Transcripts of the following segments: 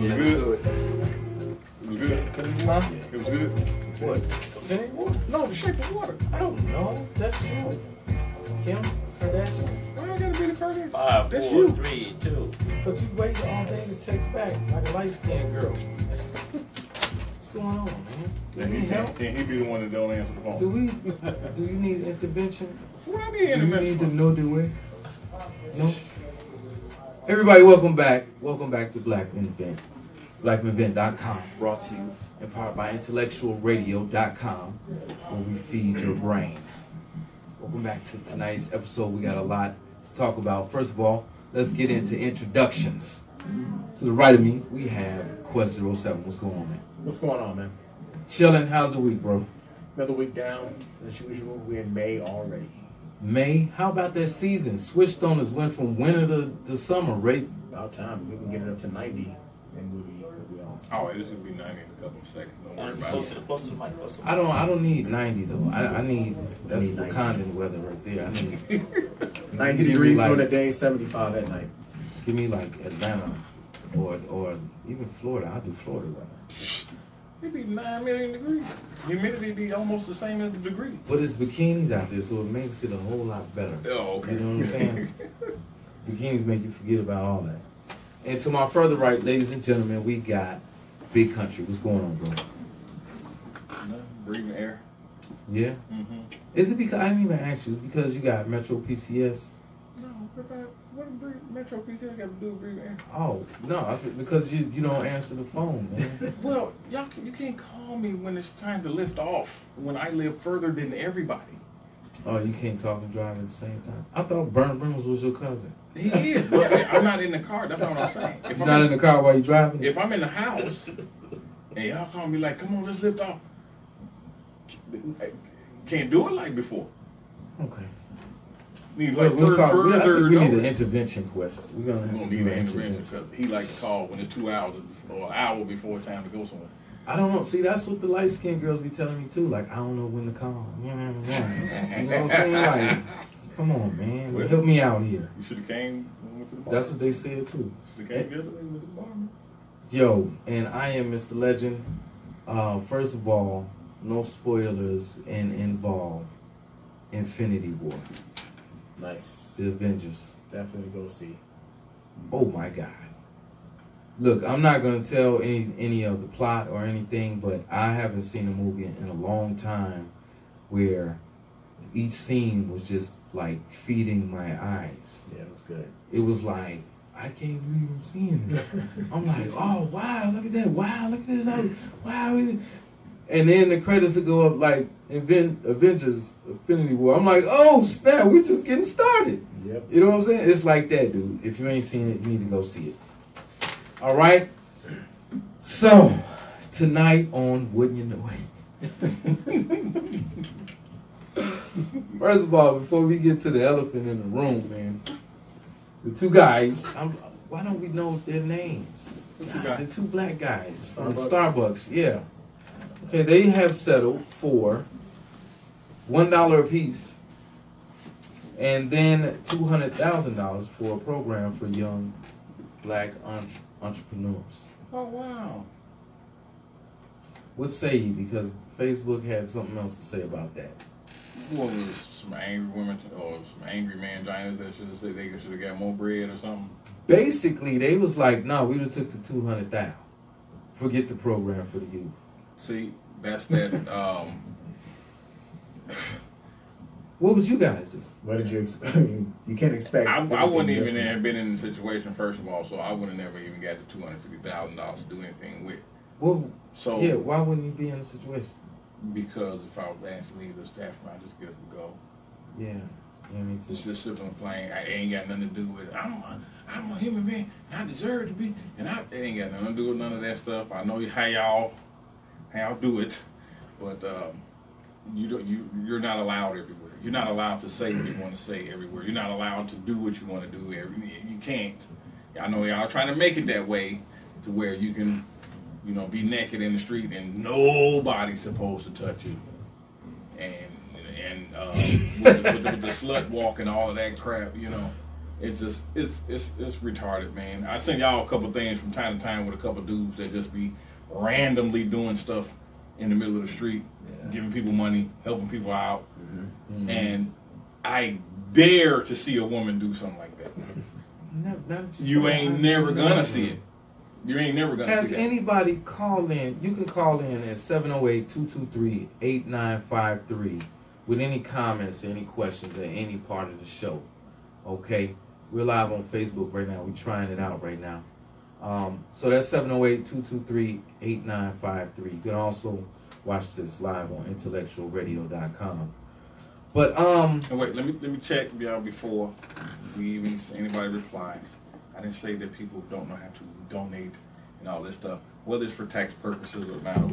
Yeah, good. It was good. Huh? It was good. What? Any water? No, the shape of water. I don't know. That's you. Kim Kardashian. Why I gotta be the Kardashian? 5, That's 4, you. 3, 2. But you waited all day to text back like a light-skinned girl. What's going on, man? And You need help? he be the one that don't answer the phone. Do you need intervention? What I need Do you intervention need for? to know the way? No? Everybody, welcome back. Welcome back to BlackMenVent. BlackMenVent.com, brought to you and powered by intellectualradio.com, where we feed your brain. Welcome back to tonight's episode. We got a lot to talk about. First of all, let's get into introductions. To the right of me, we have Quest 07. What's going on, man? What's going on, man? Chillin', how's the week, bro? Another week down. As usual, we're in May already. May? How about that season? Switched on us, went from winter to summer, right? About time. We can get it up to 90, and we'll be on. Oh, this will be 90 in a couple of seconds. Don't worry about Close it. to the mic. Close to the I don't need 90 though. I need that's need 90. Wakandan weather right there. I need 90 Give me degrees like- during the day, 75 at night. give me like Atlanta or even Florida. I'll do Florida weather. It be 9 million degrees. Humidity be almost the same as the degree. But it's bikinis out there, so it makes it a whole lot better. Oh, okay. You know what I'm saying? Bikinis make you forget about all that. And to my further right, ladies and gentlemen, we got Big Country. What's going on, bro? Breathing air. Yeah? Mm-hmm. Is it because I didn't even ask you? It's because you got Metro PCS? No, what does Metro PCS got to do with breathing air? Oh, no, I think because you don't answer the phone, man. Well, you can't call me when it's time to lift off. When I live further than everybody. Oh, you can't talk and drive at the same time? I thought Burn Burns was your cousin. He is, but I'm not in the car. That's not what I'm saying. If You're I'm not in the car while you're driving? If I'm in the house and y'all call me like, come on, let's lift off. Can't do it like before. Okay. Need like We'll talk. I think further we need an notice. intervention quest. We're going to We have don't to need do an an intervention intervention. because he like to call when it's 2 hours or an hour before it's time to go somewhere. I don't know. See, that's what the light-skinned girls be telling me, too. Like, I don't know when to call. You know what I'm saying? Like, come on, man. Well, Help me out here. You should have came when we went to the bar. That's what they said, too. Should have came yesterday with the bar. Yo, and I am Mr. Legend. First of all, no spoilers and involve Infinity War. Nice. The Avengers. Definitely go see. Oh my God. Look, I'm not going to tell any of the plot or anything, but I haven't seen a movie in a long time where each scene was just like feeding my eyes. Yeah, it was good. It was like, I can't believe I'm seeing this. I'm like, oh, wow, look at that. Wow, look at that. Wow. And then the credits would go up like Avengers Infinity War. I'm like, oh, snap, we're just getting started. Yep. You know what I'm saying? It's like that, dude. If you ain't seen it, you need to go see it. All right? So, tonight on Wouldn't You Know It? First of all, before we get to the elephant in the room, man, the two guys, why don't we know their names? The two black guys from Starbucks, yeah. Okay, they have settled for $1 apiece and then $200,000 for a program for young black entrepreneurs. Oh, wow. What say you? Because Facebook had something else to say about that. Well, there's some angry women or some angry man-ginas that should have said they should have got more bread or something. Basically, they was like, no, we would have took the $200,000. Forget the program for the youth. See, that's that. What would you guys do? What did you expect? I mean, you can't expect. I wouldn't anything even different. have been in the situation first of all, so I would have never even got the $250,000 to do anything with. Well, So yeah, why wouldn't you be in a situation? because if I was asked to leave the staff, I'd just get up and go. Yeah, me too. Just sit on the plane. I ain't got nothing to do with it. I'm a human being. I deserve to be, and it ain't got nothing to do with none of that stuff. I know how y'all do it, but you're not allowed everywhere. You're not allowed to say what you want to say everywhere. You're not allowed to do what you want to do everywhere. You can't. I know y'all trying to make it that way to where you can, be naked in the street and nobody's supposed to touch you. And with the slut walk and all of that crap, It's just it's retarded, man. I send y'all a couple things from time to time with a couple dudes that just be randomly doing stuff in the middle of the street, giving people money, helping people out, and I dare to see a woman do something like that. You ain't never gonna see it. You ain't never gonna see it. Has anybody called in? You can call in at 708-223-8953 with any comments, any questions at any part of the show. Okay, we're live on Facebook right now. We're trying it out right now. So that's 708-223-8953. You can also watch this live on intellectualradio.com. But and wait, let me check y'all before we even anybody replies. I didn't say that people don't know how to donate and all this stuff, whether it's for tax purposes or not.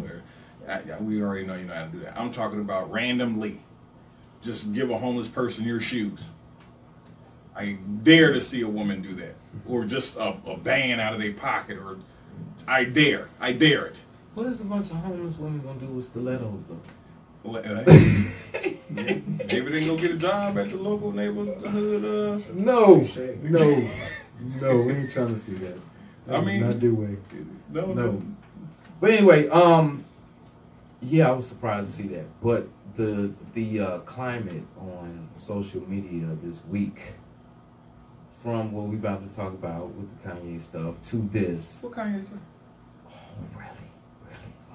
We already know you know how to do that. I'm talking about randomly. Just give a homeless person your shoes. I dare to see a woman do that, or just a band out of their pocket, or I dare it. What is a bunch of homeless women gonna do with stilettos though? Maybe they go get a job at the local neighborhood. No, we ain't trying to see that. I mean, not the way. No. But anyway, yeah, I was surprised to see that. But the climate on social media this week, from what we about to talk about with the Kanye stuff to this. What Kanye stuff? Oh, really?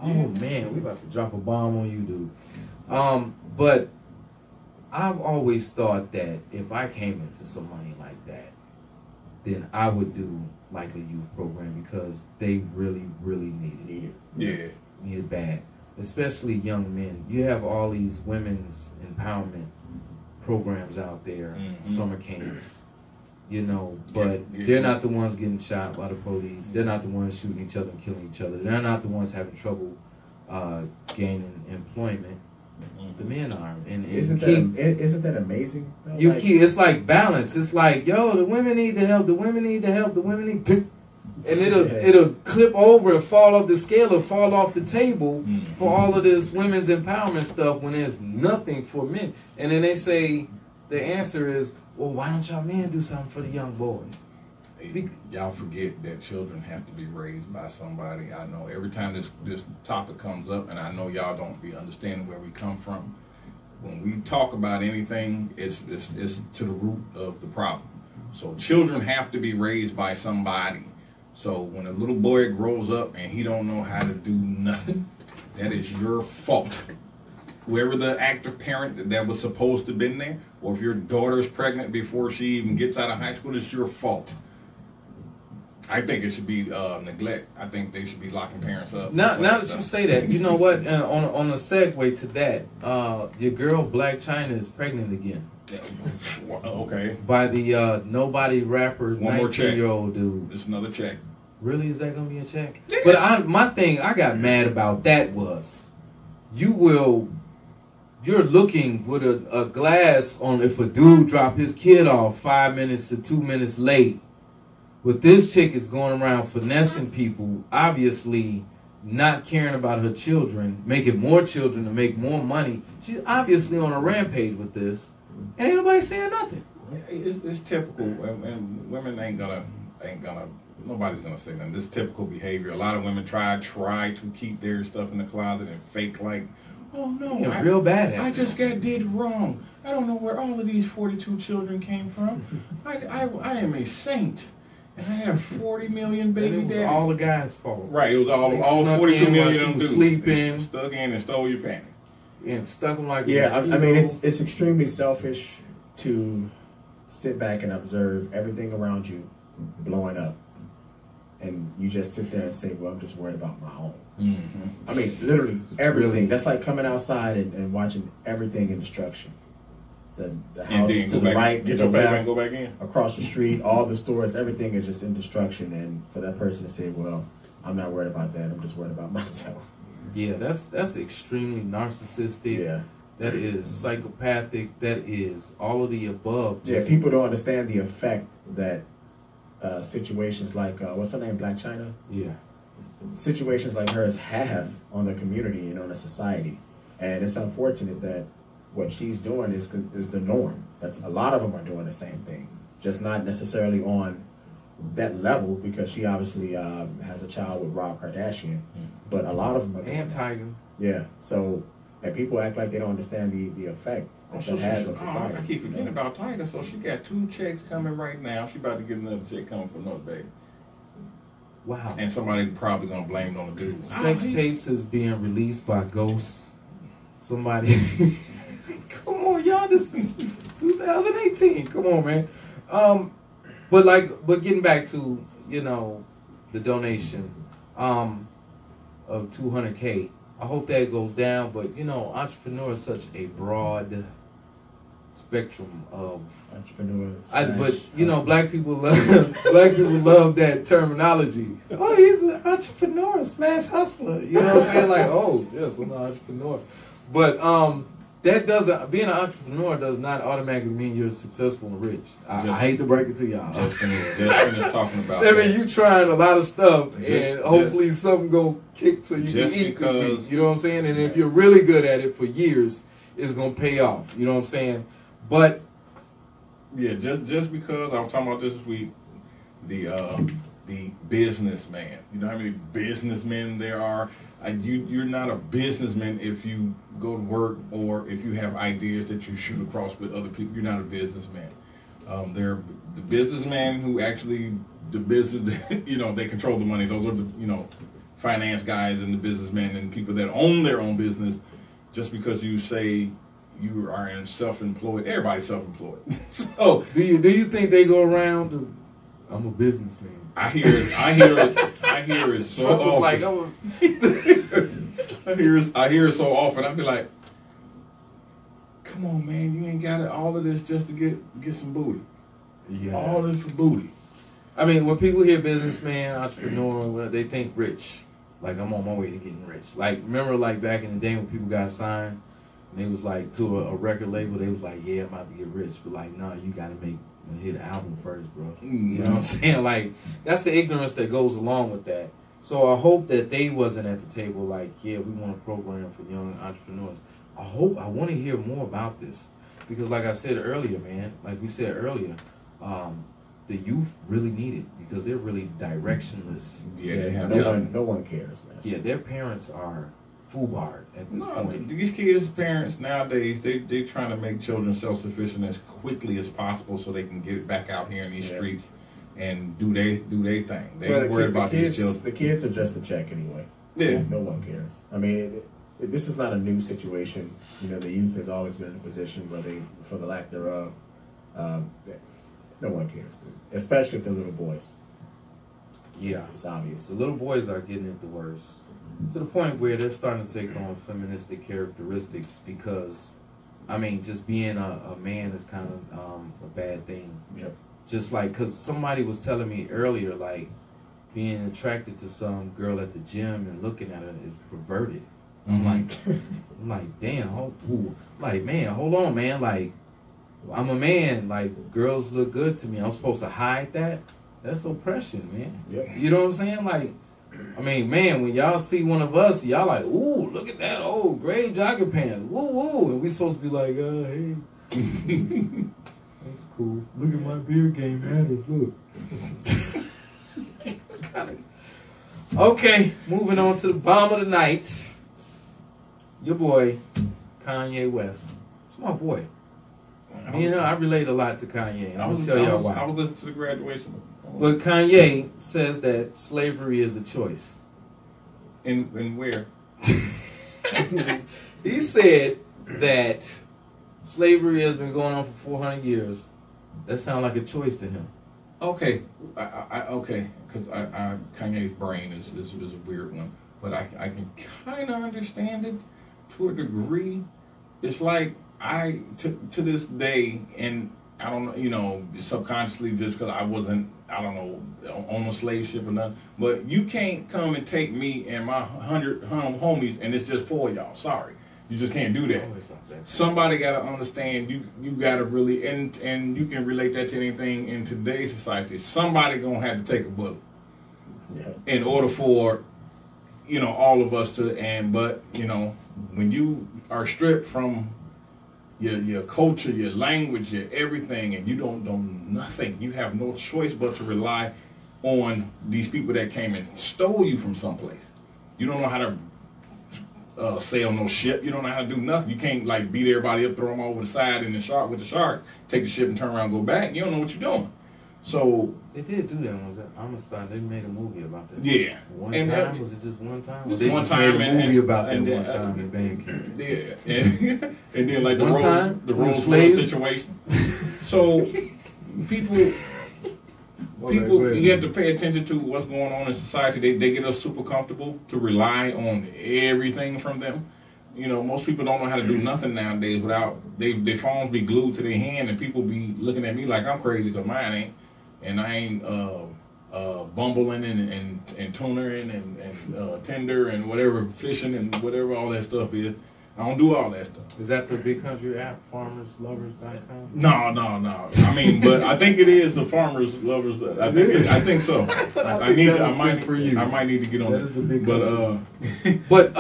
Oh man, we about to drop a bomb on you, dude. But I've always thought that if I came into some money like that, then I would do like a youth program because they really, really need it. Yeah. Need it bad. Especially young men. You have all these women's empowerment programs out there, summer camps, you know, but they're not the ones getting shot by the police. They're not the ones shooting each other and killing each other. They're not the ones having trouble gaining employment. The men are, and isn't that amazing? It's like balance. It's like, yo, the women need the help. The women need the help. The women need, and it'll clip over and fall off the scale or fall off the table for all of this women's empowerment stuff when there's nothing for men. And then they say the answer is, well, why don't y'all men do something for the young boys? Y'all forget that children have to be raised by somebody. I know every time this topic comes up, and I know y'all don't be understanding where we come from. When we talk about anything, it's to the root of the problem. So children have to be raised by somebody. So when a little boy grows up and he don't know how to do nothing, that is your fault. Whoever the active parent that was supposed to have been there, or if your daughter's pregnant before she even gets out of high school, it's your fault. I think it should be neglect. I think they should be locking parents up. Now that you say that, you know what? On a segue to that, your girl Black China is pregnant again. Okay. By the nobody rapper, 19-year-old dude. It's another check. Really? Is that gonna be a check? Yeah. But my thing I got mad about that was, you're looking with a glass on if a dude drop his kid off 5 minutes to 2 minutes late. But this chick is going around finessing people, obviously not caring about her children, making more children to make more money. She's obviously on a rampage with this, and ain't nobody saying nothing. It's typical, and women ain't gonna. Nobody's gonna say nothing. This typical behavior. A lot of women try to keep their stuff in the closet and fake like, oh no, real bad. I just did wrong. I don't know where all of these 42 children came from. I am a saint. And I have 40 million baby daddies. It was all the guys' fault. Right, it was all 42 million of them dudes. Sleeping. Stuck in and stole your panties. And stuck them like I mean, it's extremely selfish to sit back and observe everything around you blowing up. And you just sit there and say, well, I'm just worried about my own. I mean, literally everything. Really? That's like coming outside and watching everything in destruction. The house to the right, to the left, go back in. Across the street, all the stores, everything is just in destruction. And for that person to say, well, I'm not worried about that, I'm just worried about myself. Yeah, that's extremely narcissistic. Yeah. That is psychopathic. That is all of the above. Yeah, people don't understand the effect that situations like, what's her name, Black China? Yeah. Situations like hers have on the community and on the society. And it's unfortunate that what she's doing is the norm. That's a lot of them are doing the same thing. just not necessarily on that level because she obviously has a child with Rob Kardashian. But a lot of them are and Tiger. Yeah. So and people act like they don't understand the effect that has on society. I keep forgetting about Tiger. So she got 2 checks coming right now. She about to get another check coming for another baby. Wow. And somebody probably gonna blame it on the dude. Sex tapes is being released by ghosts. Somebody. Come on, y'all. This is 2018. Come on, man. But getting back to, you know, the donation of $200K. I hope that goes down. But you know, entrepreneur is such a broad spectrum of entrepreneurs. But you know, black people love that terminology. Oh, he's an entrepreneur / hustler. You know what I'm saying? Like, oh, yes, I'm an entrepreneur. But that doesn't, being an entrepreneur does not automatically mean you're successful and rich. I hate to break it to y'all. Just finished talking about I mean, you trying a lot of stuff, and hopefully something go kick so you can eat this week. You know what I'm saying? And if you're really good at it for years, it's gonna pay off. You know what I'm saying? But yeah, just because I was talking about this week, the businessman. You know how many businessmen there are? You're not a businessman if you go to work or if you have ideas that you shoot across with other people. You're not a businessman. They're the businessman who actually the business. You know, they control the money. Those are the finance guys and the businessmen and people that own their own business. Just because you say you are in self-employed, everybody's self-employed. So do you think they go around? I'm a businessman. I hear it so often. Like, I hear it so often. I be like, come on, man, you ain't got it. All of this just to get some booty. Yeah. All this for booty. I mean, when people hear businessman, entrepreneur, they think rich. Like, I'm on my way to getting rich. Like, remember, like back in the day when people got signed, and they was like to a record label, they was like, yeah, I'm about to get rich, but like, nah, you gotta hit an album first, bro. You know what I'm saying? Like, that's the ignorance that goes along with that. So I hope that they wasn't at the table like, yeah, we want a program for young entrepreneurs. I want to hear more about this. Because like I said earlier, man, like we said earlier, the youth really need it because they're really directionless. Yeah, they have no one cares, man. Yeah, their parents are foolbarred at this point. These kids' parents nowadays, they trying to make children self-sufficient as quickly as possible so they can get back out here in these streets and do they thing. They ain't worried about these children. The kids are just a check anyway. Yeah. No one cares. I mean, this is not a new situation. You know, the youth has always been in a position where they, for the lack thereof, no one cares, dude. Especially if they're little boys. Yeah. It's obvious. The little boys are getting it the worst. To the point where they're starting to take on feministic characteristics because, I mean, just being a man is kind of a bad thing. Yep. Just like, because somebody was telling me earlier, like, being attracted to some girl at the gym and looking at her is perverted. I'm like, damn, man, hold on, man. Like, I'm a man. Like, girls look good to me. I'm supposed to hide that? That's oppression, man. Yep. You know what I'm saying? like, I mean, man, when y'all see one of us, y'all like, ooh, look at that old gray jogging pants. Woo, woo. And we supposed to be like, hey. That's cool. Look at my beard game matters. Look. Okay, moving on to the bomb of the night. Your boy, Kanye West. It's my boy. You know, I relate a lot to Kanye. I'm going to tell y'all why. I was listening to the graduation. But Kanye says that slavery is a choice. In where? He said that slavery has been going on for 400 years. That sounds like a choice to him. Okay, okay, because Kanye's brain is a weird one, but I can kind of understand it to a degree. It's like to this day, and I don't know, subconsciously just because I wasn't, on a slave ship or nothing, but you can't come and take me and my 100 homies and it's just 4 of y'all. Sorry. You just can't do that. Somebody got to understand. You got to really, and you can relate that to anything in today's society. Somebody gonna have to take a bullet in order for, all of us to. But when you are stripped from, your culture, your language, your everything, and you don't know nothing. You have no choice but to rely on these people that came and stole you from someplace. You don't know how to sail no ship. You don't know how to do nothing. You can't like beat everybody up, throw them over the side in the shark with the shark, take the ship and turn around and go back. You don't know what you're doing. So they did do that one. Amistad, they made a movie about that. Yeah. One time? Was it just one time? Just they one just time made a movie about that one time in Bangkok. Yeah. And then like the Rose situation. So people, you have to pay attention to what's going on in society. They get us super comfortable to rely on everything from them. You know, most people don't know how to do nothing nowadays without their phones be glued to their hand, and people be looking at me like I'm crazy because mine ain't, and I ain't bumbling and tuning and Tinder and whatever, fishing and whatever all that stuff is. I don't do all that stuff. Is that the big country app, farmerslovers.com? No. I mean, but I think it is the Farmers Lovers. I think so. I might need to get on that. That is the big country. But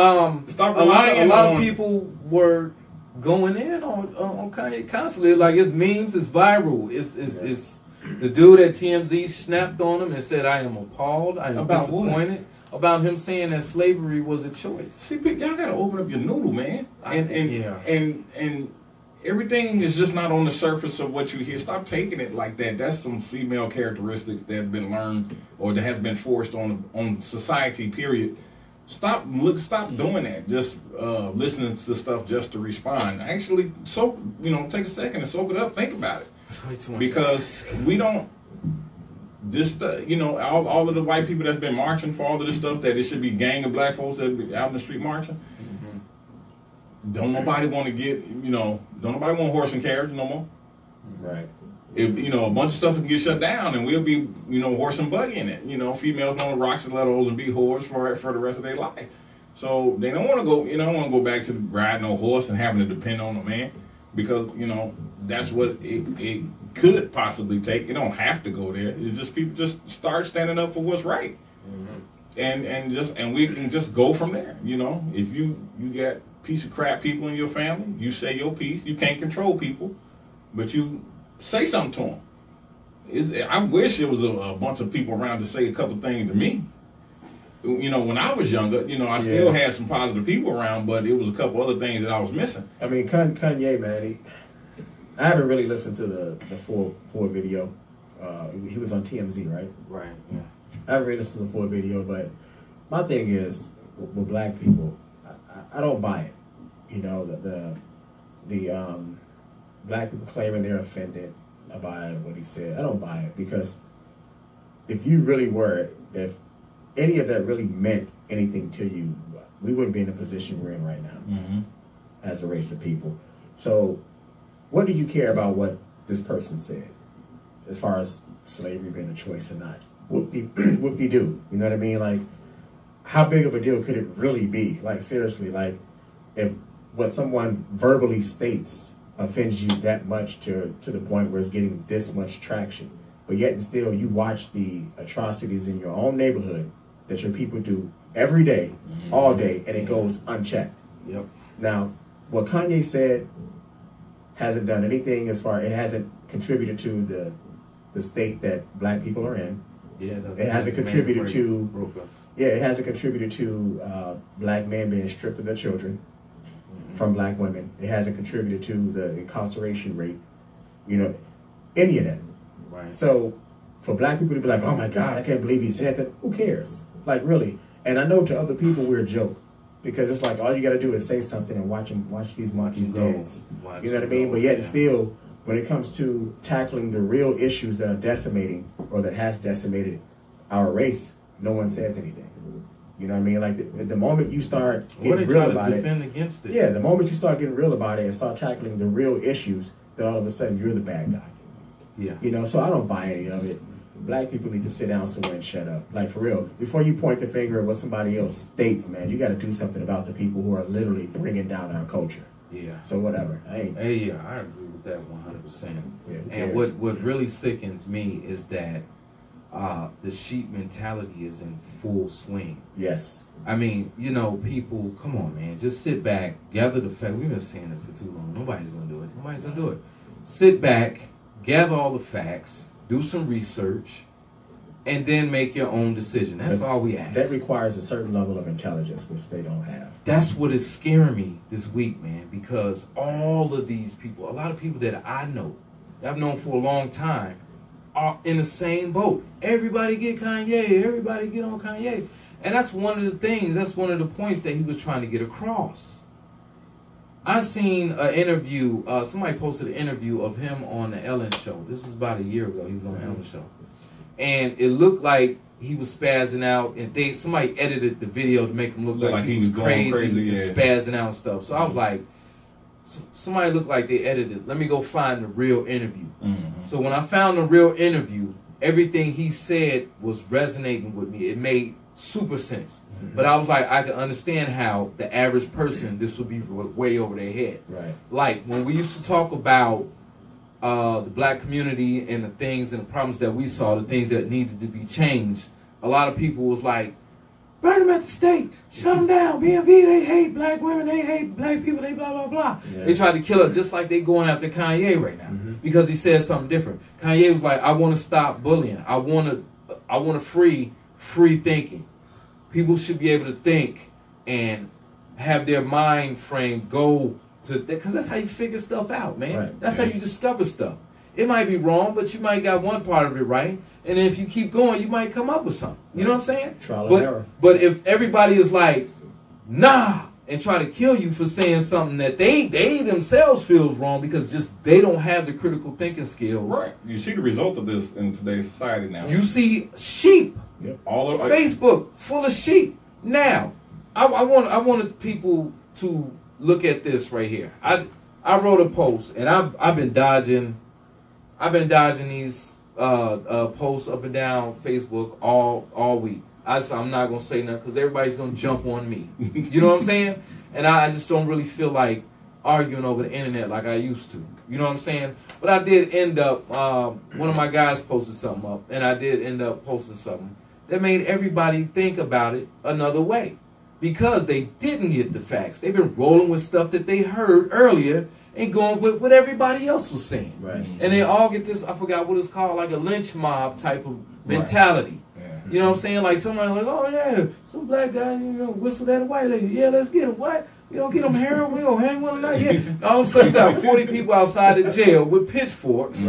stop a lot of people were going in on Kanye constantly. Like it's memes, it's viral. It's the dude at TMZ snapped on him and said, "I am appalled. I am disappointed." What? About him saying that slavery was a choice. See, y'all gotta open up your noodle, man. And everything is just not on the surface of what you hear. Stop taking it like that. That's some female characteristics that have been learned or that has been forced on society. Period. Stop doing that. Just listening to stuff just to respond. Actually, take a second and soak it up. Think about it. It's way too much. Because we don't. Just all of the white people that's been marching for all of this stuff, that it should be gang of black folks that be out in the street marching. Mm-hmm. Don't nobody want to don't nobody want horse and carriage no more. Right. If a bunch of stuff can get shut down, and we'll be horse and buggy in it. Females want to rock stilettos and be whores for the rest of their life. So they don't want to go. Don't want to go back to riding a horse and having to depend on a man, because that's what it could possibly take. It don't have to go there. It's just people just start standing up for what's right, and we can just go from there. If you got piece of crap people in your family, you say your piece. You can't control people, but you say something to them. I wish there was a bunch of people around to say a couple things to me. When I was younger, I still had some positive people around, but it was a couple other things that I was missing. I mean, Kanye, man, I haven't really listened to the full video. He was on TMZ, right? Right, yeah. I haven't really listened to the full video, but my thing is, with black people, I don't buy it. The black people claiming they're offended by what he said. I don't buy it, because if any of that really meant anything to you, we wouldn't be in the position we're in right now as a race of people. So what do you care about what this person said as far as slavery being a choice or not? Whoop-de-doo. You know what I mean? Like, how big of a deal could it really be? Like, seriously, like, if what someone verbally states offends you that much to the point where it's getting this much traction, but yet and still you watch the atrocities in your own neighborhood that your people do every day, all day, and it goes unchecked. Yep. Now, what Kanye said hasn't done anything it hasn't contributed to the state that black people are in. Yeah, it hasn't contributed to. Yeah, it hasn't contributed to black men being stripped of their children from black women. It hasn't contributed to the incarceration rate. Any of that. Right. So for black people to be like, "Oh my God, I can't believe he said that," who cares? Like, really? And I know to other people we're a joke, because it's like all you got to do is say something and watch these monkeys dance. You know what I mean? But yet still, when it comes to tackling the real issues that are decimating or that has decimated our race, no one says anything. You know what I mean? Like the moment you start getting real about it, against it. Yeah, the moment you start getting real about it and start tackling the real issues, then all of a sudden you're the bad guy. Yeah. So I don't buy any of it. Black people need to sit down somewhere and shut up. Like, for real. Before you point the finger at what somebody else states, man, you got to do something about the people who are literally bringing down our culture. Yeah. So whatever. I agree with that 100%. Yeah, and what really sickens me is that the sheep mentality is in full swing. Yes. I mean, you know, people, come on, man, just sit back, gather the facts. We've been saying it for too long. Nobody's going to do it. Nobody's going to do it. Sit back, gather all the facts, do some research, and then make your own decision. That's all we ask. That requires a certain level of intelligence, which they don't have. That's what is scaring me this week, man, because all of these people, a lot of people that I know, that I've known for a long time, are in the same boat. Everybody get Kanye. Everybody get on Kanye. And that's one of the things, that's one of the points that he was trying to get across. I seen an interview, somebody posted an interview of him on the Ellen show. This was about a year ago. He was on the Ellen show. And it looked like he was spazzing out, and somebody edited the video to make him look like he was crazy and spazzing out and stuff. So I was like, somebody looked like they edited it. Let me go find the real interview. So when I found the real interview, everything he said was resonating with me. It made super sense. But I was like, I can understand how the average person, this would be way over their head. Right. Like when we used to talk about the black community and the things and the problems that we saw, the things that needed to be changed, a lot of people was like, burn them at the stake, shut them down, BMV, they hate black women, they hate black people, they blah, blah, blah. Yeah. They tried to kill us just like they going after Kanye right now because he said something different. Kanye was like, I want to stop bullying. I want to free thinking. People should be able to think and have their mind frame go to, because that's how you figure stuff out, man. Right. That's how you discover stuff. It might be wrong, but you might got one part of it right. And then if you keep going, you might come up with something. You know what I'm saying? Trial and error. But if everybody is like, nah, and try to kill you for saying something that they themselves feels wrong because just they don't have the critical thinking skills. Right. You see the result of this in today's society now. You see sheep. Yep. All of Facebook full of sheep. Now, I wanted people to look at this right here. I wrote a post, and I've been dodging these posts up and down Facebook all week. I'm not gonna say nothing because everybody's gonna jump on me. You know what I'm saying? And I just don't really feel like arguing over the internet like I used to. You know what I'm saying? But I did end up one of my guys posted something up, and I did end up posting something that made everybody think about it another way because they didn't get the facts. They've been rolling with stuff that they heard earlier and going with what everybody else was saying. Right. And they all get this, I forgot what it's called, like a lynch mob type of mentality. Right. Yeah. You know what I'm saying? Like somebody like, oh yeah, some black guy, whistled at a white lady. Yeah, let's get him. What? We gonna get him heroin? We gonna hang one tonight? Yeah. All of a sudden you got 40 people outside the jail with pitchforks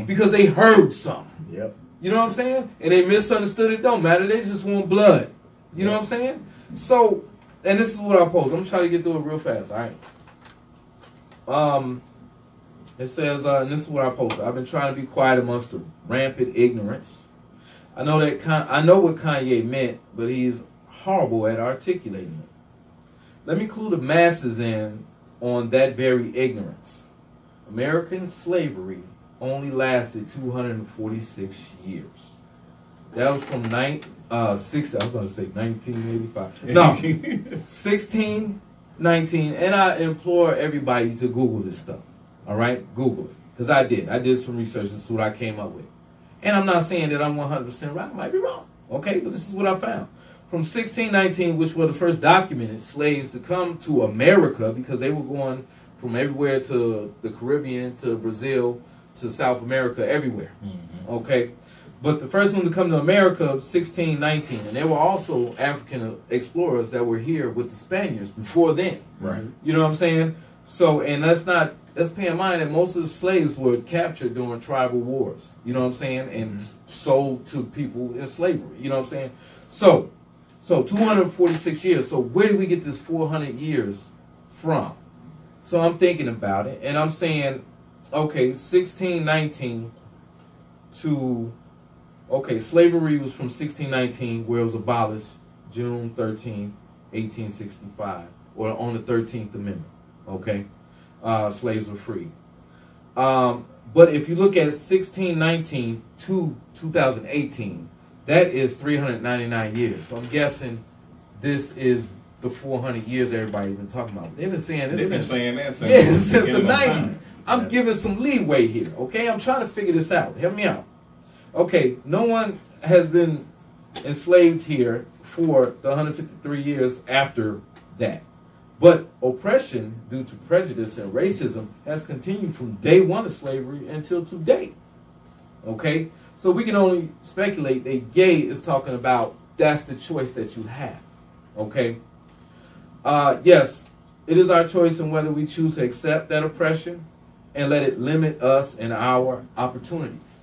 because they heard something. Yep. You know what I'm saying? And they misunderstood it. Don't matter. They just want blood. You know what I'm saying? So, and this is what I post. I'm trying to get through it real fast. All right. It says, and this is what I posted. I've been trying to be quiet amongst the rampant ignorance. I know what Kanye meant, but he's horrible at articulating it. Let me clue the masses in on that very ignorance. American slavery only lasted 246 years. That was from 1985. No, 1619. And I implore everybody to Google this stuff. All right? Google it. Because I did some research. This is what I came up with. And I'm not saying that I'm 100% right. I might be wrong. Okay? But this is what I found. From 1619, which were the first documented slaves to come to America, because they were going from everywhere to the Caribbean, to Brazil, to South America, everywhere. Okay? But the first one to come to America, 1619, and there were also African explorers that were here with the Spaniards before then. Right. You know what I'm saying? So, and let's pay in mind that most of the slaves were captured during tribal wars. You know what I'm saying? And sold to people in slavery. You know what I'm saying? So 246 years. So where do we get this 400 years from? So I'm thinking about it, and I'm saying, okay, 1619 to, okay, slavery was from 1619, where it was abolished June 13, 1865, or on the 13th Amendment, okay? Slaves were free. But if you look at 1619 to 2018, that is 399 years. So I'm guessing this is the 400 years everybody's been talking about. They've been saying this since the 90s. I'm giving some leeway here, okay? I'm trying to figure this out. Help me out. Okay, no one, has been enslaved here for the 153 years after that. But oppression due to prejudice and racism has continued from day one of slavery until today. Okay? So we can only speculate that Gay is talking about that's the choice that you have. Okay? Yes, it is our choice in whether we choose to accept that oppression and let it limit us and our opportunities.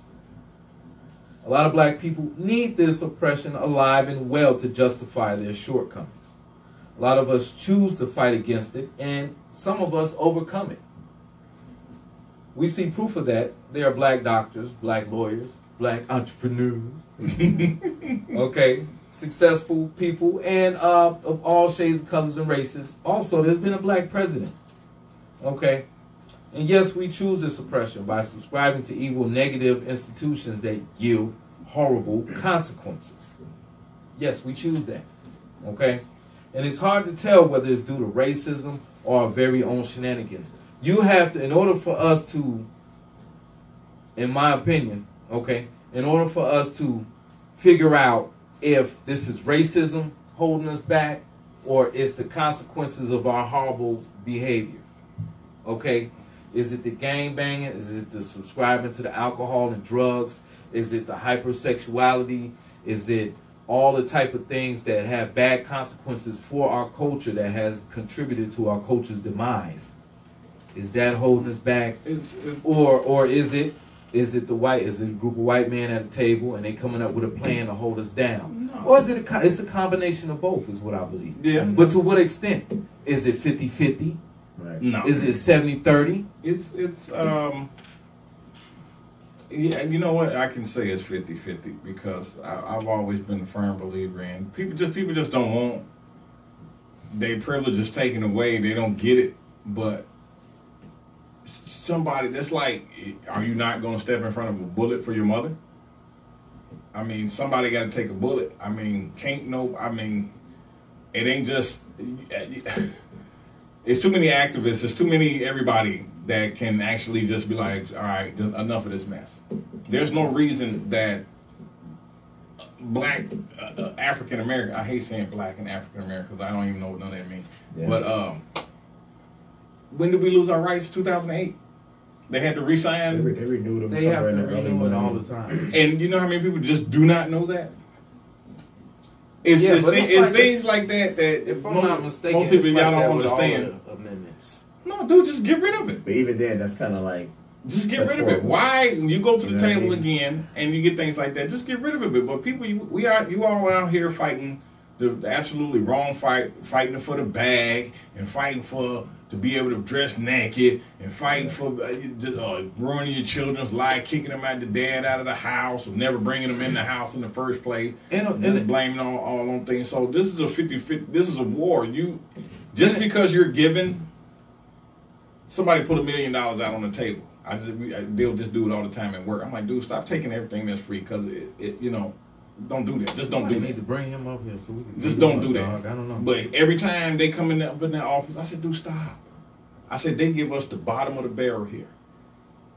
A lot of black people need this oppression alive and well to justify their shortcomings. A lot of us choose to fight against it, and some of us overcome it. We see proof of that. There are black doctors, black lawyers, black entrepreneurs, okay, successful people, and of all shades, colors, and races. Also, there's been a black president, okay? And yes, we choose this oppression by subscribing to evil, negative institutions that yield horrible consequences. Yes, we choose that, okay? And it's hard to tell whether it's due to racism or our very own shenanigans. You have to, in order for us to, in my opinion, okay, in order for us to figure out if this is racism holding us back or it's the consequences of our horrible behavior, okay? Is it the gang banging? Is it the subscribing to the alcohol and drugs? Is it the hypersexuality? Is it all the type of things that have bad consequences for our culture that has contributed to our culture's demise? Is that holding us back? Or is it a group of white men at a table and they coming up with a plan to hold us down? No. Or is it it's a combination of both is what I believe. Yeah. But to what extent? Is it 50-50? Right. No. Is it 70-30? Yeah, you know what? I can say it's 50-50 because I've always been a firm believer in people just don't want their privileges taken away. They don't get it. But somebody that's like, are you not going to step in front of a bullet for your mother? I mean, somebody got to take a bullet. I mean, it ain't just. It's too many activists. There's too many everybody that can actually just be like, all right, enough of this mess. There's no reason that black African American. I hate saying black and African American because I don't even know what none of that means. Yeah. But when did we lose our rights? 2008. They had to re-sign. They renewed them. They have to renew it all the time. And you know how many people just do not know that? It's things like that that if I'm not mistaken, most people y'all don't understand. Amendments. No, dude, just get rid of it. But even then, that's kind of like just get rid of it. Why you go to the table again and you get things like that? Just get rid of it. But people, you all out here fighting the absolutely wrong fight, fighting for the bag and fighting for to be able to dress naked and fighting for ruining your children's life, kicking them out, the dad out of the house, or never bringing them in the house in the first place, and just blaming all on things. So this is a 50-50. This is a war. Just because you're given, somebody put $1 million out on the table. They'll just do it all the time at work. I'm like, dude, stop taking everything that's free because don't do that. Just don't do that. We need to bring him up here so we can. Just don't do that. Dog. I don't know. But every time they come in up in that office, I said, dude, stop. I said, they give us the bottom of the barrel here.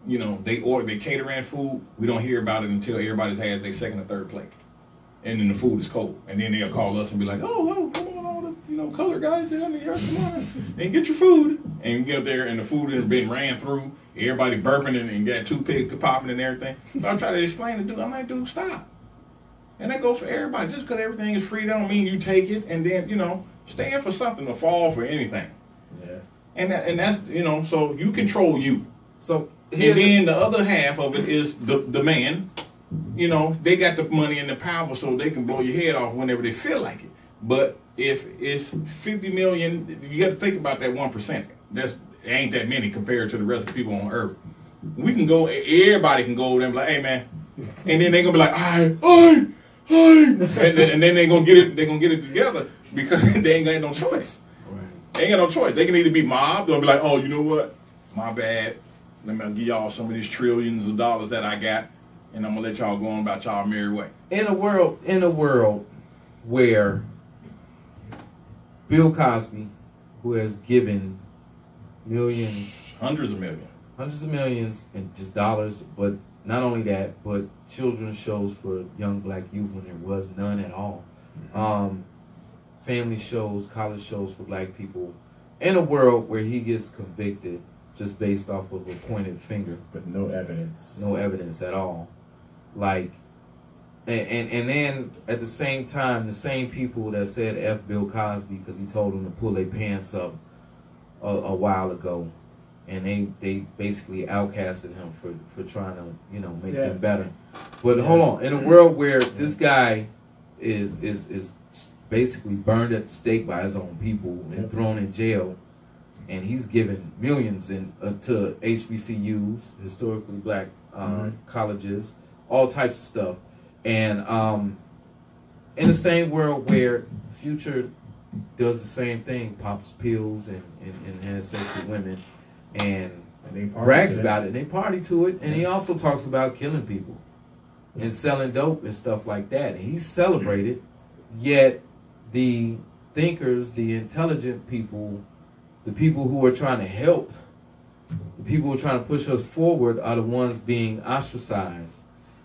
You know, they cater in food. We don't hear about it until everybody's had their second or third plate. And then the food is cold. And then they'll call us and be like, oh, come on, all the color guys down here, come on, and get your food. And you get up there and the food has been ran through. Everybody burping and got toothpicks popping and everything. So I'm trying to explain to dude. I'm like, dude, stop. And that goes for everybody. Just because everything is free don't mean you take it and then, stand for something or fall for anything. Yeah. And that's, so you control you. So and then the other half of it is the man. They got the money and the power so they can blow your head off whenever they feel like it. But if it's 50 million, you got to think about that 1%. That ain't that many compared to the rest of the people on earth. We can go, everybody can go over there and be like, hey man. And then they're going to be like, and then they're gonna get it together because they ain't got no choice. Right. They ain't got no choice. They can either be mobbed or be like, oh, you know what? My bad. Let me give y'all some of these trillions of dollars that I got, and I'm gonna let y'all go on about y'all merry way. In a world where Bill Cosby, who has given millions, hundreds of millions, and just dollars, but not only that, but children's shows for young black youth when there was none at all. Family shows, college shows for black people, in a world where he gets convicted just based off of a pointed finger. With no evidence. No evidence at all. Like, and then at the same time, the same people that said F Bill Cosby because he told them to pull their pants up a while ago, and they basically outcasted him for trying to, you know, make them better. But hold on, in a world where this guy is basically burned at the stake by his own people and thrown in jail, and he's given millions to HBCUs, historically black colleges, all types of stuff. And in the same world where Future does the same thing, pops pills and has sex with women, and brags about it, and they party to it, and he also talks about killing people and selling dope and stuff like that. And he's celebrated, yet the thinkers, the intelligent people, the people who are trying to help, the people who are trying to push us forward are the ones being ostracized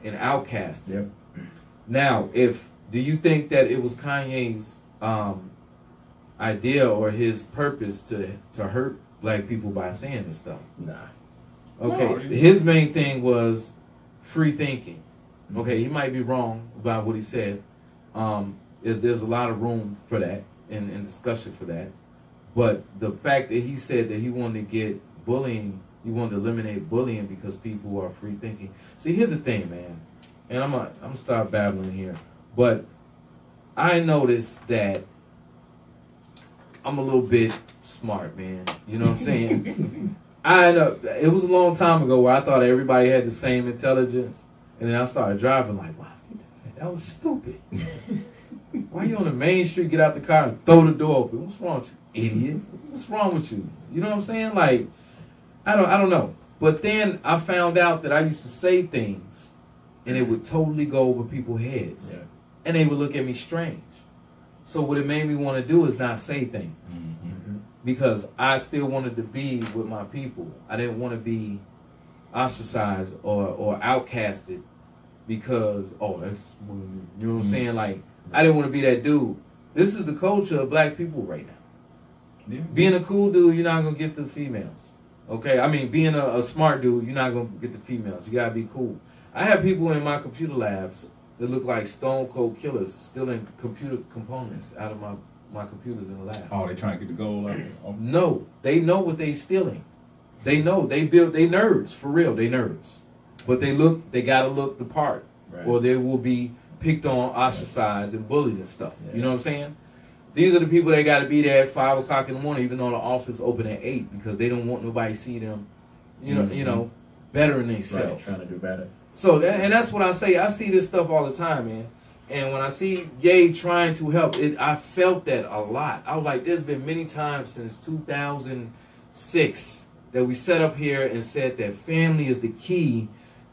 and outcast. Yep. Now, do you think that it was Kanye's idea or his purpose to hurt black people by saying this stuff? Nah. Okay, No, his main thing was free thinking. Okay, he might be wrong about what he said. There's a lot of room for that and discussion for that. But the fact that he said that he wanted to get bullying, he wanted to eliminate bullying because people are free thinking. See, here's the thing, man. And I'm gonna start babbling here. But I noticed that I'm a little bit smart, man. You know what I'm saying? I know it was a long time ago where I thought everybody had the same intelligence, and then I started driving like, wow, that was stupid. Why you on the main street, get out the car and throw the door open? What's wrong with you, idiot? What's wrong with you? You know what I'm saying? Like, I don't know. But then I found out that I used to say things, and it would totally go over people's heads, and they would look at me strange. So what it made me want to do is not say things, because I still wanted to be with my people. I didn't want to be ostracized or outcasted because, oh, that's, you know what I'm saying? Like, I didn't want to be that dude. This is the culture of black people right now. Being a cool dude, you're not going to get the females. Okay? I mean, being a smart dude, you're not going to get the females. You got to be cool. I have people in my computer labs that look like stone cold killers stealing computer components out of my computers in the lab. Oh, they trying to get the gold out of it? No, they know what they stealing. They know. They nerds, for real. They nerds. But they gotta look the part. Right. Or they will be picked on, ostracized, and bullied and stuff. Yeah. You know what I'm saying? These are the people that gotta be there at 5 o'clock in the morning, even though the office open at 8, because they don't want nobody to see them, you know, bettering themselves. Right, trying to do better. So, and that's what I say. I see this stuff all the time, man. And when I see Ye trying to help, I felt that a lot. I was like, there's been many times since 2006 that we sat up here and said that family is the key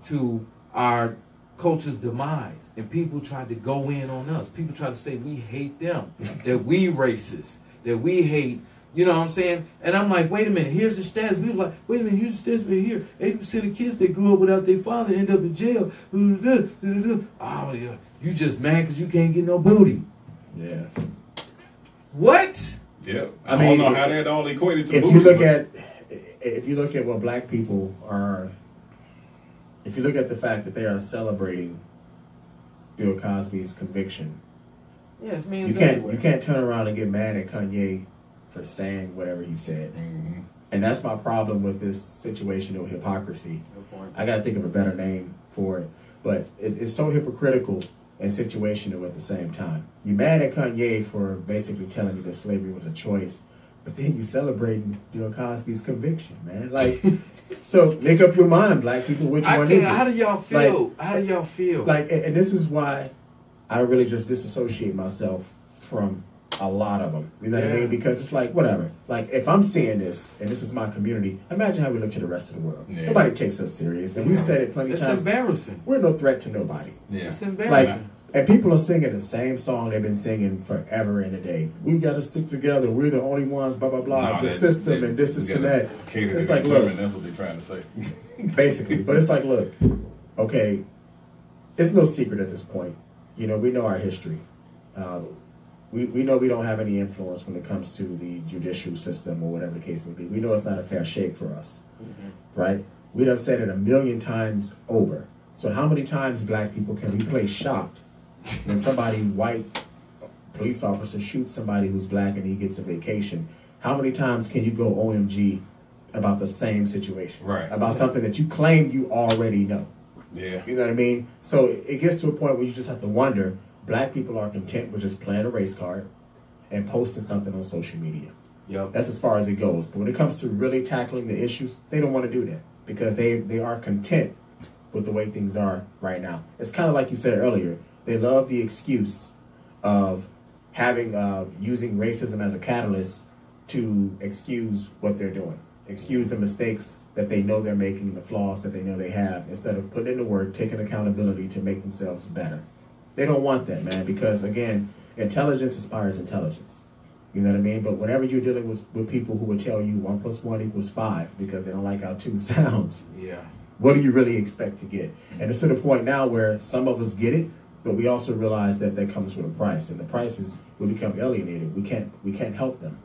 to our culture's demise. And people tried to go in on us. People tried to say we hate them, that we racist, that we hate. You know what I'm saying? And I'm like, wait a minute, here's the stats. We were like, wait a minute, here's the stats right here. 80% of kids that grew up without their father end up in jail. Oh, yeah. You just mad because you can't get no booty. Yeah. What? Yeah. I mean, don't know how that all equated to if booty. If you look at what black people are, if you look at the fact that they are celebrating Bill Cosby's conviction, yes, you can't turn around and get mad at Kanye for saying whatever he said. And that's my problem with this situational hypocrisy. I got to think of a better name for it. But it's so hypocritical and situational at the same time. You mad at Kanye for basically telling you that slavery was a choice, but then you celebrating Bill Cosby's conviction, man. Like, so make up your mind, black people, which one is it? How do y'all feel? Like, how do y'all feel? Like, and this is why I really just disassociate myself from a lot of them. You know what I mean? Because it's like, whatever. Like, if I'm seeing this, and this is my community, imagine how we look to the rest of the world. Yeah. Nobody takes us serious. And we've said it plenty of times. It's embarrassing. We're no threat to nobody. Yeah. It's embarrassing. Like, and people are singing the same song they've been singing forever and a day. We got to stick together. We're the only ones, blah, blah, blah. The system and this and that. It's like, look. That's what they're trying to say. Basically. But it's like, look. okay, it's no secret at this point. You know, we know our history. We know we don't have any influence when it comes to the judicial system or whatever the case may be. We know it's not a fair shake for us, right? We done said it a million times over. So how many times, black people, can we play shocked when somebody, white police officer, shoots somebody who's black and he gets a vacation? How many times can you go OMG about the same situation? Right. About something that you claim you already know. Yeah. You know what I mean? So it gets to a point where you just have to wonder, black people are content with just playing a race card and posting something on social media. Yep. That's as far as it goes. But when it comes to really tackling the issues, they don't want to do that because they are content with the way things are right now. It's kind of like you said earlier. They love the excuse of having using racism as a catalyst to excuse what they're doing, excuse the mistakes that they know they're making, the flaws that they know they have, instead of putting in the work, taking accountability to make themselves better. They don't want that, man, because, again, intelligence inspires intelligence. You know what I mean? But whenever you're dealing with people who will tell you 1 + 1 = 5 because they don't like how 2 sounds, Yeah. what do you really expect to get? And it's to the point now where some of us get it, but we also realize that that comes with a price, and the price is we become alienated. We can't help them.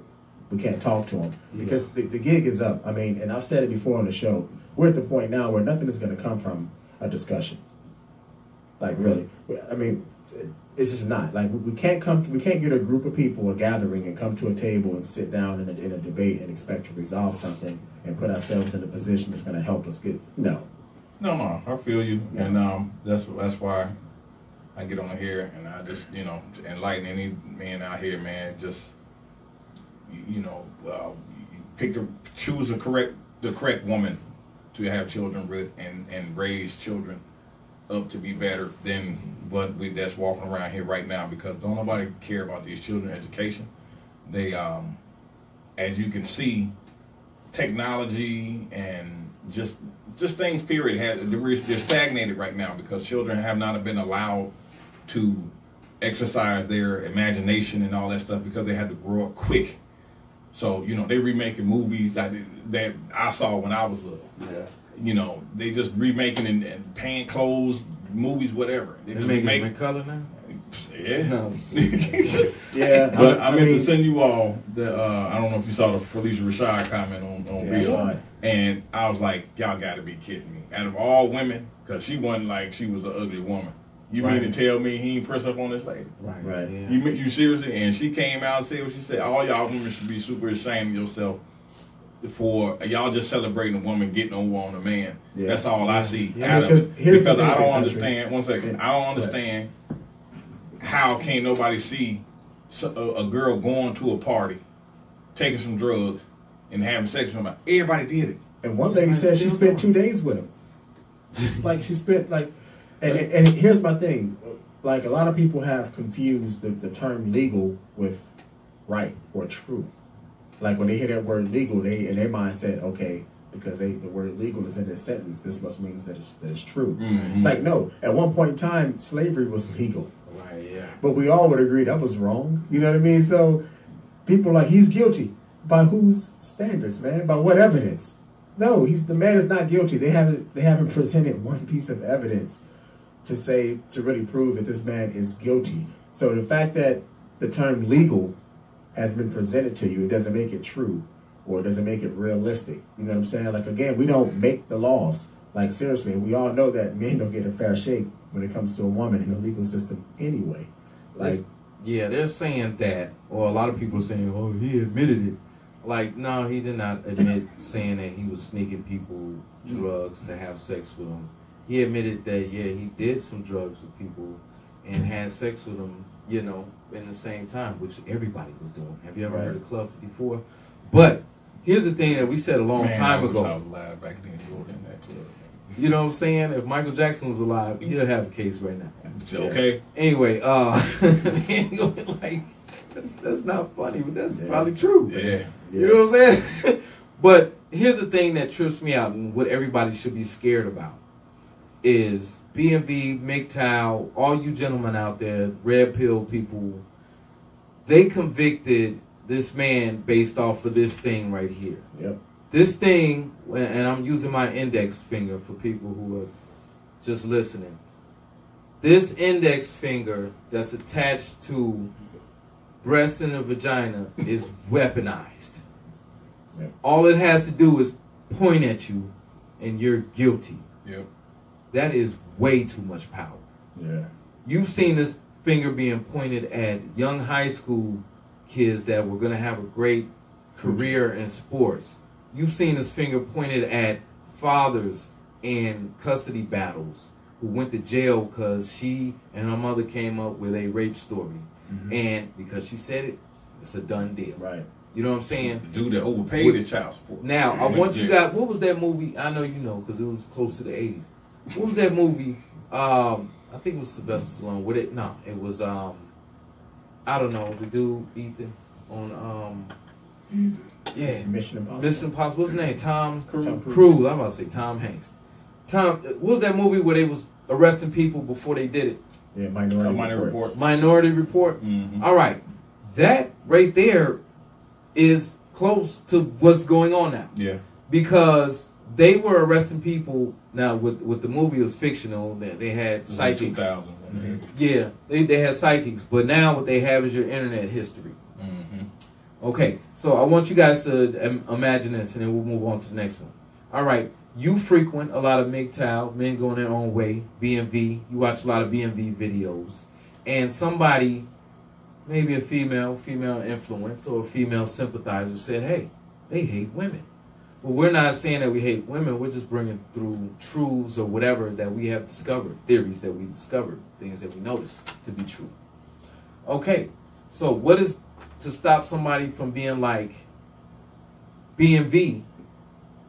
We can't talk to them because the gig is up. I mean, and I've said it before on the show. We're at the point now where nothing is going to come from a discussion. Like, really, I mean, it's just not. Like, we can't get a group of people, a gathering, and come to a table and sit down in a debate and expect to resolve something and put ourselves in a position that's going to help us get. No. No, I feel you, Yeah. and that's why I get on here and I just, you know, enlighten any man out here, man. Just, you know, choose the correct woman to have children with and raise children up to be better than what that's walking around here right now, because don't nobody care about these children's education. They, as you can see, technology and just things, period, they're stagnated right now because children have not been allowed to exercise their imagination and all that stuff because they had to grow up quick. So, you know, they remaking movies that I saw when I was little. Yeah. You know, they just remaking and paying clothes, movies, whatever. They making them in color now? Yeah. No. Yeah. But I meant to send you all the, I don't know if you saw the Felicia Rashad comment on Yeah, I saw Real. it. And I was like, y'all got to be kidding me. Out of all women, because she wasn't like she was an ugly woman. You Right. mean to tell me he ain't press up on this lady? Right. Right. Yeah. You seriously? And she came out and said what she said. All y'all women should be super ashamed of yourself for y'all just celebrating a woman getting over on a man. Yeah. That's all I see. Yeah. Out of Because it. here's the Because thing I with don't the country. understand. One second. I don't understand how can't nobody see a girl going to a party, taking some drugs, and having sex with somebody. Everybody did it. And one lady said she spent 2 days with him. Like, she spent, like, and here's my thing. Like, a lot of people have confused the term legal with right or true. Like, when they hear that word legal, they in their mind said, okay, because the word legal is in this sentence, this must mean that it's true. Mm-hmm. Like, no, at one point in time, slavery was legal. Right, yeah. But we all would agree that was wrong. You know what I mean? So people are like, he's guilty. By whose standards, man? By what evidence? No, the man is not guilty. They haven't presented one piece of evidence to really prove that this man is guilty. So the fact that the term legal has been presented to you, it doesn't make it true, or it doesn't make it realistic. You know what I'm saying? Like, again, we don't make the laws. Like, seriously, we all know that men don't get a fair shake when it comes to a woman in the legal system anyway. Like, yeah, they're saying that, or a lot of people are saying, oh, he admitted it. Like, no, he did not admit saying that he was sneaking people drugs to have sex with them. He admitted that, yeah, he did some drugs with people and had sex with them, you know, in the same time, which everybody was doing. Have you ever heard of Club 54? But here's the thing that we said a long time ago. I was alive back then. You were in that club. You know what I'm saying? If Michael Jackson was alive, he'll have a case right now. Okay. Anyway, like, that's not funny, but that's probably true. Yeah. You know what I'm saying? But here's the thing that trips me out, and what everybody should be scared about is BMV, MGTOW, all you gentlemen out there, red pill people, they convicted this man based off of this thing right here. Yep. This thing, and I'm using my index finger for people who are just listening. This index finger that's attached to breast and the vagina is weaponized. Yep. All it has to do is point at you and you're guilty. Yep. That is way too much power. Yeah. You've seen this finger being pointed at young high school kids that were going to have a great career in sports. You've seen this finger pointed at fathers in custody battles who went to jail because she and her mother came up with a rape story. Mm-hmm. And because she said it, it's a done deal. Right. You know what I'm saying? The dude that overpaid the child support. Now, I want you guys, what was that movie? I know you know because it was close to the 80s. What was that movie? I think it was Sylvester Stallone. With it? No, it was, I don't know, the dude, Ethan, on, yeah. Mission Impossible. Mission Impossible. What's his name? Tom Cruise. I'm about to say Tom Hanks. What was that movie where they was arresting people before they did it? Yeah, Minority Report. Minority Report. Mm-hmm. All right. That right there is close to what's going on now. Yeah. Because they were arresting people. Now, with the movie, it was fictional. They had psychics. 2000. Mm-hmm. Yeah, they had psychics. But now what they have is your internet history. Mm-hmm. Okay, so I want you guys to imagine this, and then we'll move on to the next one. All right, you frequent a lot of MGTOW, men going their own way, BMV. You watch a lot of BMV videos. And somebody, maybe a female influence or a female sympathizer said, hey, they hate women. Well, we're not saying that we hate women. We're just bringing through truths or whatever that we have discovered, theories that we discovered, things that we noticed to be true. Okay, so what is to stop somebody from being like BMV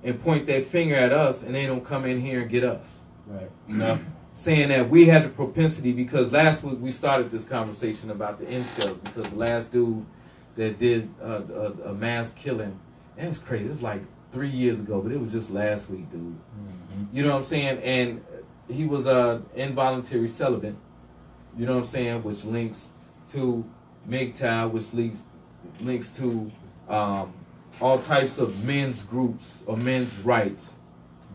and point that finger at us and they don't come in here and get us? Right. No. Saying that we had the propensity, because last week we started this conversation about the incels, because the last dude that did a mass killing, that's crazy. It's like 3 years ago, but it was just last week, dude. Mm-hmm. You know what I'm saying? And he was involuntary celibate. You know what I'm saying? Which links to MGTOW, which links to all types of men's groups or men's rights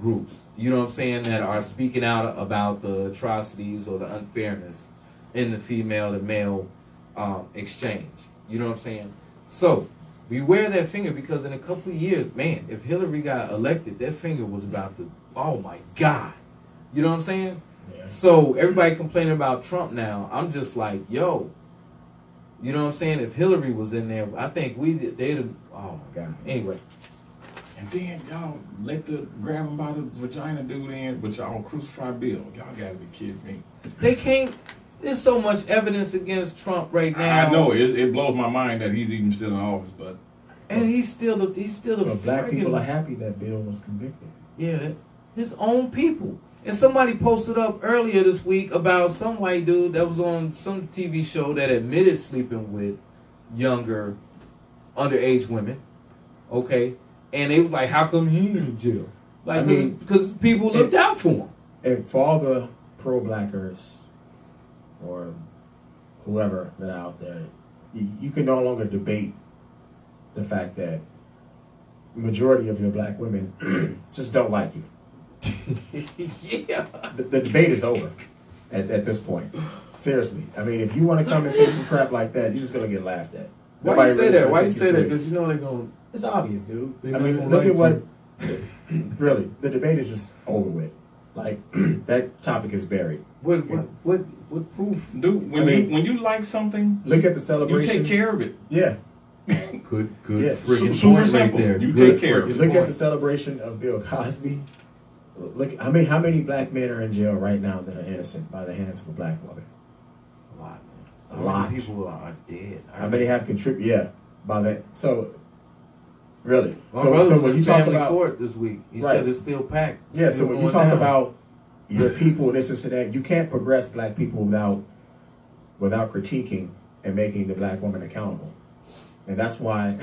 groups. You know what I'm saying? That are speaking out about the atrocities or the unfairness in the female to male exchange. You know what I'm saying? So beware that finger, because in a couple of years, man, if Hillary got elected, that finger was about to, oh my God. You know what I'm saying? Yeah. So everybody complaining about Trump now, I'm just like, yo, you know what I'm saying? If Hillary was in there, I think they'd have, oh my God. Anyway. And then y'all let the grab him by the vagina dude in, but y'all crucify Bill. Y'all gotta be kidding me. They can't, there's so much evidence against Trump right now. I know, it blows my mind that he's even still in office, but. And he's still a But black people are happy that Bill was convicted. Yeah, his own people. And somebody posted up earlier this week about some white dude that was on some TV show that admitted sleeping with younger, underage women. Okay? And they was like, how come he in jail? Like, I mean, because people looked out for him. And for all the pro-blackers or whoever that are out there, you can no longer debate the fact that the majority of your black women just don't like you. Yeah. The debate is over at this point. Seriously. I mean, if you want to come and say some crap like that, you're just going to get laughed at. Why you say that? Why you say that? Because you know they're going to... It's obvious, dude. I mean, look at what... Really, the debate is just over with. Like, that topic is buried. What proof? Dude, when you like something... Look at the celebration. You take care of it. Yeah. Good yeah. friggin' Super point simple. right there. You Good take care of it. Look point. at the celebration of Bill Cosby. Look, how many black men are in jail right now that are innocent by the hands of a black woman? A lot, man. A lot. Many people are dead. How many have contributed? Yeah, by that. So, really. My brother So was when in you talk family about court this week, he Right. said it's still packed. yeah, Still so when you going talk down. about your people, this and that, you can't progress black people without critiquing and making the black woman accountable. And that's why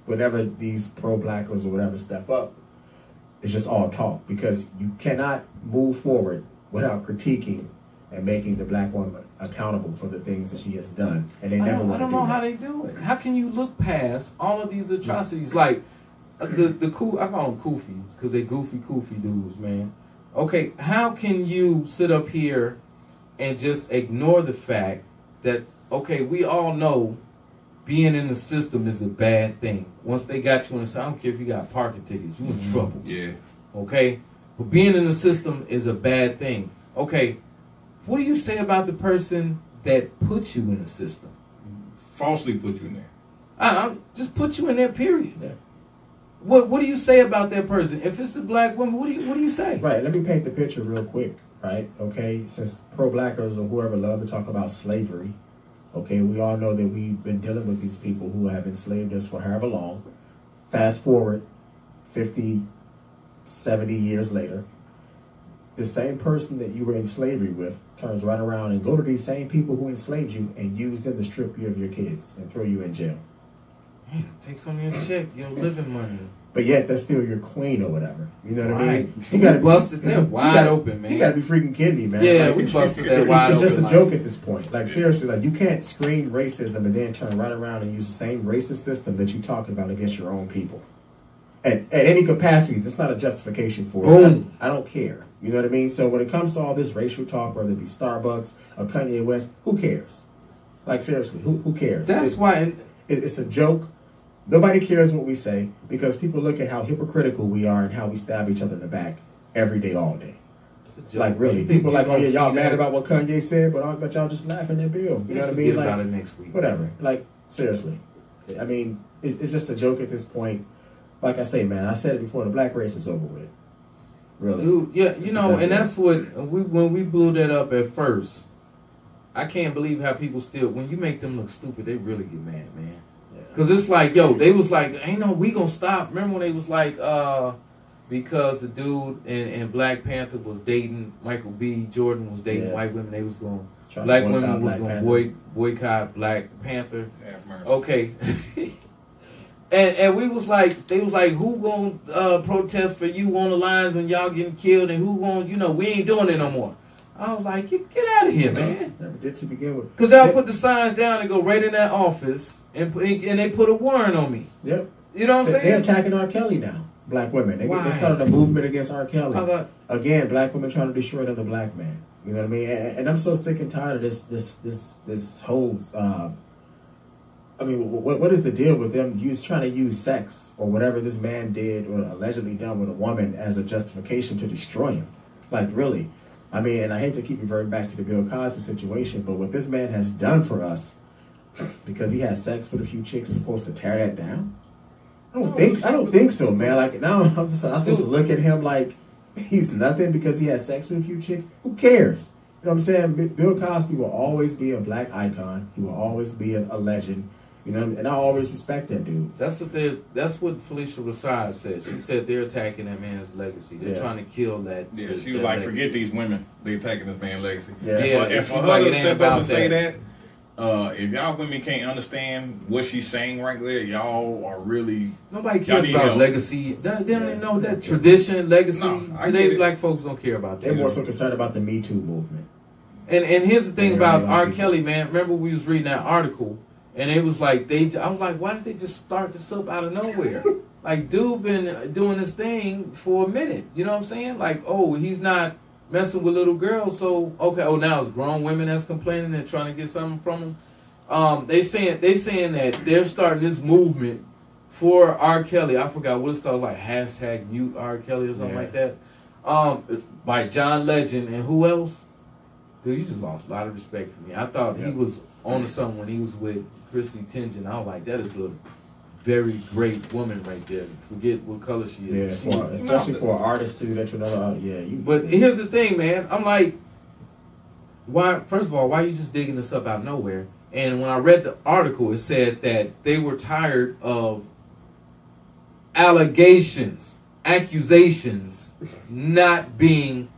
whenever these pro-blackers or whatever step up, it's just all talk, because you cannot move forward without critiquing and making the black woman accountable for the things that she has done. And they never want to do that. I don't know how they do it. How can you look past all of these atrocities? Like the cool, I call them koofies because they goofy dudes, man. Okay, how can you sit up here and just ignore the fact that, okay, we all know being in the system is a bad thing. Once they got you in the system, I don't care if you got parking tickets, you in trouble. Yeah. Okay? But being in the system is a bad thing. Okay, what do you say about the person that put you in the system? Falsely put you in there. Just put you in there, period. Yeah. What do you say about that person? If it's a black woman, what do you say? Right, let me paint the picture real quick, right? Okay, since pro-blackers or whoever love to talk about slavery, okay, we all know that we've been dealing with these people who have enslaved us for however long. Fast forward 50, 70 years later, the same person that you were in slavery with turns right around and go to these same people who enslaved you and use them to strip you of your kids and throw you in jail. Man, take some of your check, your living money. But yet that's still your queen or whatever. You know what I Right. mean? You gotta busted that wide open, man. You gotta be freaking kidding me, man. Yeah, Like, we busted that wide open. It's just a joke at this point. Like seriously, like you can't screen racism and then turn right around and use the same racist system that you're talking about against your own people. At any capacity, that's not a justification for it. Boom. I don't care. You know what I mean? So when it comes to all this racial talk, whether it be Starbucks or Kanye West, who cares? Like seriously, who cares? That's why It's a joke. Nobody cares what we say because people look at how hypocritical we are and how we stab each other in the back every day, all day. Like really, people like, oh yeah, y'all mad about what Kanye said, but y'all just laughing at Bill. You know what I mean? Forget Like, about it next week. Whatever. Like seriously, I mean, it's just a joke at this point. Like I say, man, I said it before. The black race is over with. Really, dude. Yeah, you know, and that's what when we blew that up at first. I can't believe how people still, when you make them look stupid, they really get mad, man. Because it's like, yo, they was like, ain't no, we gonna stop. Remember when they was like, because the dude in Black Panther was dating, Michael B. Jordan was dating white women, they was going, black women was going to boycott Black Panther. Okay. and we was like, they was like, who gonna protest for you on the lines when y'all getting killed and who gonna, you know, we ain't doing it no more. I was like, get out of here, man. Never did to begin with. Because they'll put the signs down and go right in that office, and they put a warrant on me. Yep. You know what I'm saying? They're attacking R. Kelly now. Black women. They started a movement against R. Kelly. Again, black women trying to destroy another black man. You know what I mean? And I'm so sick and tired of this whole. I mean, what is the deal with them trying to use sex or whatever this man did or allegedly done with a woman as a justification to destroy him? Like really. I mean, and I hate to keep reverting back to the Bill Cosby situation, but what this man has done for us, because he had sex with a few chicks, is supposed to tear that down? I don't think so, man. Like now, I'm supposed to look at him like he's nothing because he had sex with a few chicks. Who cares? You know what I'm saying? Bill Cosby will always be a black icon. He will always be a legend. You know, and I always respect that dude. That's what Felicia Rashad said. She said they're attacking that man's legacy. They're trying to kill that. Yeah, she was like, legacy. Forget these women. They're attacking this man's legacy. Yeah. And for her to step up and say that, if y'all women can't understand what she's saying right there, y'all are really... Nobody cares about legacy. They don't even know that tradition, legacy. No, today's black folks don't care about that. They're more so concerned about the Me Too movement. And here's the thing about R. Kelly, man. Remember we was reading that article, and it was like, I was like, why did they just start this up out of nowhere? Like, dude been doing this thing for a minute. You know what I'm saying? Like, oh, he's not messing with little girls, so okay. Oh, now it's grown women that's complaining and trying to get something from him. They saying that they're starting this movement for R. Kelly. I forgot what it's called, like hashtag mute R. Kelly or something like that. By John Legend and who else? Dude, you just lost a lot of respect for me. I thought he was on to something when he was with Chrissy Teigen. I was like, that is a very great woman right there. Forget what color she is. Yeah, especially for an artist too. That you know, But here's the thing, man. I'm like, why? First of all, why are you just digging this up out of nowhere? And when I read the article, it said that they were tired of accusations not being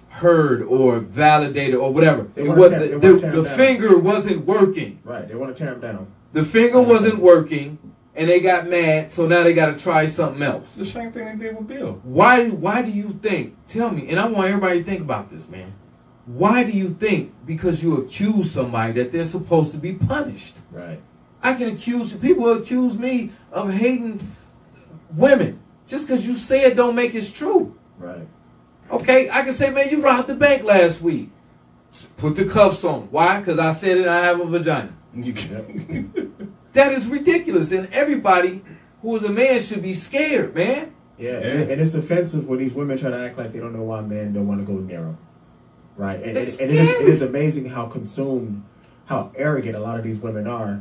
heard or validated or whatever. The finger wasn't working. Right, they want to tear him down. The finger wasn't working, and they got mad, so now they got to try something else. The same thing they did with Bill. Why do you think, tell me, and I want everybody to think about this, man. Why do you think, because you accuse somebody, that they're supposed to be punished? Right. I can accuse, people accuse me of hating women. Just because you say it don't make it true. Right. Okay, I can say, man, you robbed the bank last week. Put the cuffs on. Why? Because I said it, I have a vagina. That is ridiculous. And everybody who is a man should be scared, man. Yeah, and it's offensive when these women try to act like they don't know why men don't want to go near them. Right? And it is amazing how consumed, how arrogant a lot of these women are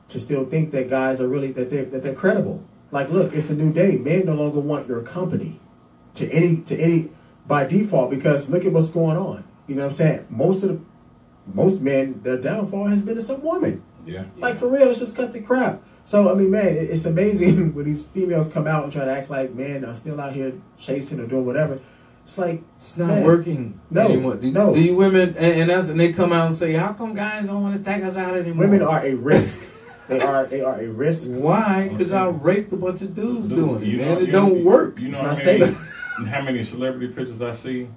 to still think that guys are really, that they're credible. Like, look, it's a new day. Men no longer want your company to any by default, because look at what's going on. You know what I'm saying? Most men, their downfall has been to some woman. Yeah. Like, for real, let's just cut the crap. So, I mean, man, it's amazing when these females come out and try to act like men are still out here chasing or doing whatever. It's like, it's not working anymore. Do you women, and they come out and say, how come guys don't want to take us out anymore? Women are a risk. They are a risk. Why? Because I raped a bunch of dudes doing it, man. It don't work. You know how many celebrity pictures I see,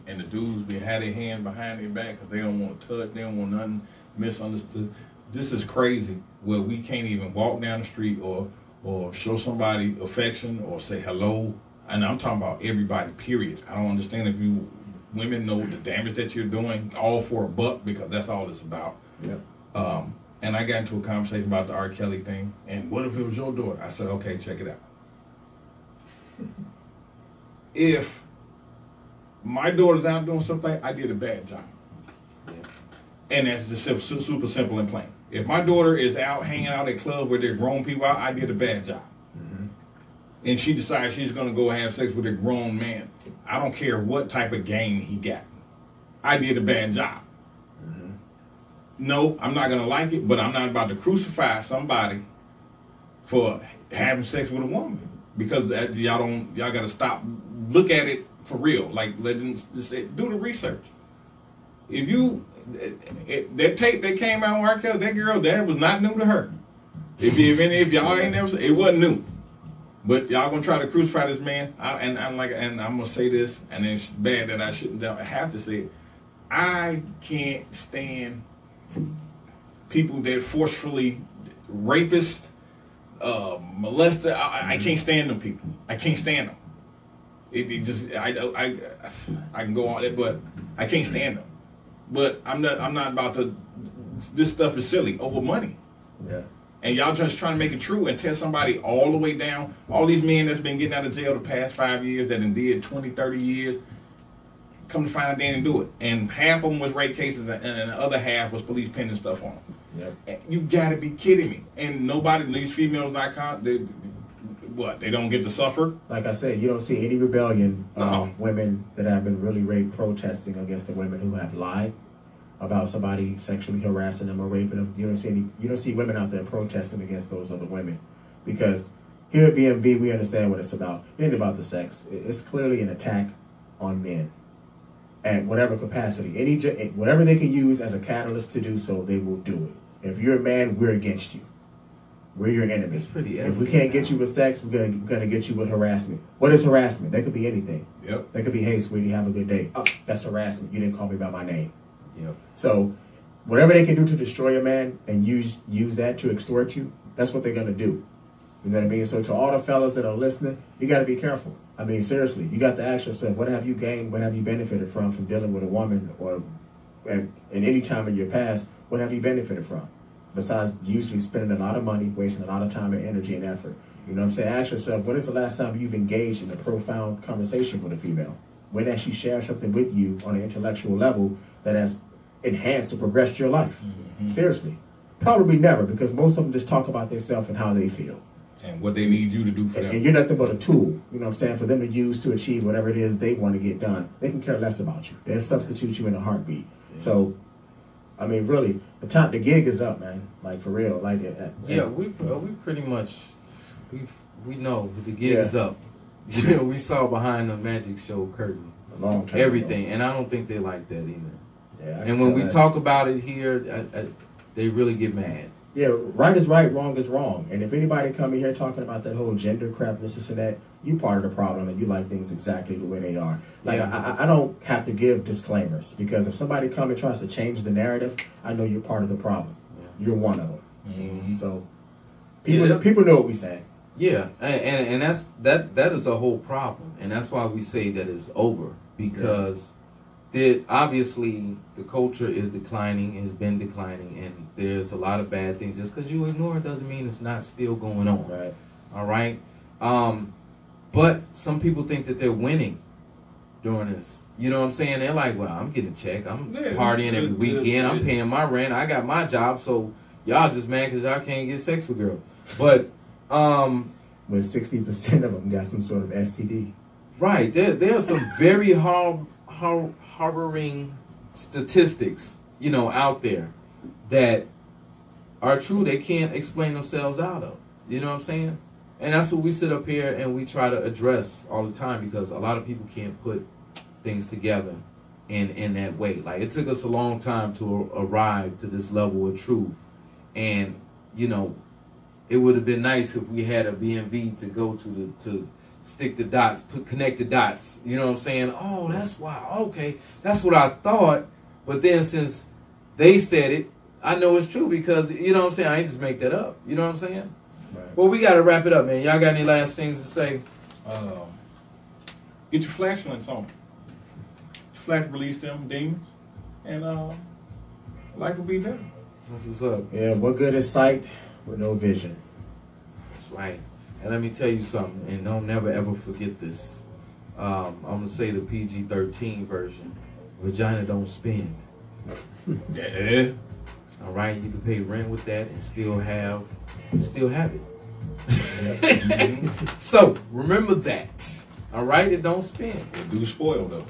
and the dudes had their hand behind their back because they don't want to touch, they don't want nothing misunderstood. This is crazy, where we can't even walk down the street or show somebody affection or say hello. And I'm talking about everybody, period. I don't understand if you women know the damage that you're doing, all for a buck, because that's all it's about. Yeah. And I got into a conversation about the R. Kelly thing, and what if it was your daughter? I said, okay, check it out. If my daughter's out doing something, I did a bad job. Yeah. And that's just super simple and plain. If my daughter is out hanging out at clubs where there are grown people out, I did a bad job. Mm-hmm. And she decides she's going to go have sex with a grown man. I don't care what type of game he got. I did a bad job. Mm-hmm. No, I'm not going to like it, but I'm not about to crucify somebody for having sex with a woman. Because y'all got to stop, look at it for real. Like, just say, do the research. If you, that tape that came out on R. Kelly, that girl, that was not new to her. If y'all ain't never, it wasn't new. But y'all gonna try to crucify this man, and I'm gonna say this, and it's bad that I shouldn't have to say it. I can't stand people that forcefully rapists, molester. I can't stand them people. I can't stand them. I can go on it, but I can't stand them. But I'm not about to. This stuff is silly over money. Yeah. And y'all just trying to make it true and tell somebody all the way down. All these men that's been getting out of jail the past 5 years, that did 20, 30 years, come to find out they didn't do it. And half of them was rape cases, and the other half was police pinning stuff on them. Yep. You gotta be kidding me. And nobody, these females they don't get to suffer? Like I said, you don't see any rebellion women that have been really raped protesting against the women who have lied about somebody sexually harassing them or raping them. You don't see women out there protesting against those other women, because here at BMV we understand what it's about. It ain't about the sex. It's clearly an attack on men, at whatever capacity, whatever they can use as a catalyst to do so, they will do it. If you're a man, we're against you. We're your enemy. If we can't get you with sex, we're gonna get you with harassment. What is harassment? That could be anything. Yep. That could be, hey, sweetie, have a good day. Oh, that's harassment. You didn't call me by my name. Yep. So whatever they can do to destroy a man and use that to extort you, that's what they're gonna do. You know what I mean? So to all the fellas that are listening, you got to be careful. I mean, seriously, you got to ask yourself, what have you gained? What have you benefited from dealing with a woman, or in any time in your past, what have you benefited from? Besides usually spending a lot of money, wasting a lot of time and energy and effort. You know what I'm saying? Ask yourself, when is the last time you've engaged in a profound conversation with a female? When has she shared something with you on an intellectual level that has enhanced or progressed your life? Mm-hmm. Seriously. Probably never, because most of them just talk about themselves and how they feel. And what they need you to do for them. And you're nothing but a tool, you know what I'm saying, for them to use to achieve whatever it is they want to get done. They can care less about you. They'll substitute you in a heartbeat. Yeah. So, I mean, really, the gig is up, man. Like, for real. Like, we pretty much, we know the gig is up. We saw behind the magic show curtain everything, and I don't think they like that either. Yeah, and when we talk about it here, they really get mad. Yeah, right is right, wrong is wrong. And if anybody come in here talking about that whole gender crap, this and that, you part of the problem, and you like things exactly the way they are. Like, yeah. I don't have to give disclaimers, because if somebody come and tries to change the narrative, I know you're part of the problem. Yeah. You're one of them. Mm-hmm. So people know what we're saying. Yeah, and that is a whole problem, and that's why we say that it's over. because obviously the culture is declining, has been declining, and there's a lot of bad things. Just because you ignore it doesn't mean it's not still going on. Right. All right. But some people think that they're winning during this. You know what I'm saying? They're like, well, I'm getting a check. I'm partying every weekend. I'm paying my rent. I got my job. So y'all just mad because y'all can't get sex with girls. But when 60% of them got some sort of STD. Right. There are some very harboring statistics, you know, out there that are true. They can't explain themselves out of. You know what I'm saying? And that's what we sit up here and we try to address all the time, because a lot of people can't put things together in that way. Like, it took us a long time to arrive to this level of truth. And, you know, it would have been nice if we had a BMV to go to stick the dots, connect the dots. You know what I'm saying? Oh, that's why. Okay, that's what I thought. But then since they said it, I know it's true, because, you know what I'm saying, I ain't just make that up. You know what I'm saying? Right. Well, we got to wrap it up, man. Y'all got any last things to say? Get your flashlights on. Flash release them demons, and life will be better. That's what's up. Yeah, what good is sight with no vision? That's right. And let me tell you something, and don't never ever forget this. I'm going to say the PG-13 version. Vagina don't spend. Yeah. All right, you can pay rent with that and still have it. So remember that. All right, it don't spend. It do spoil though.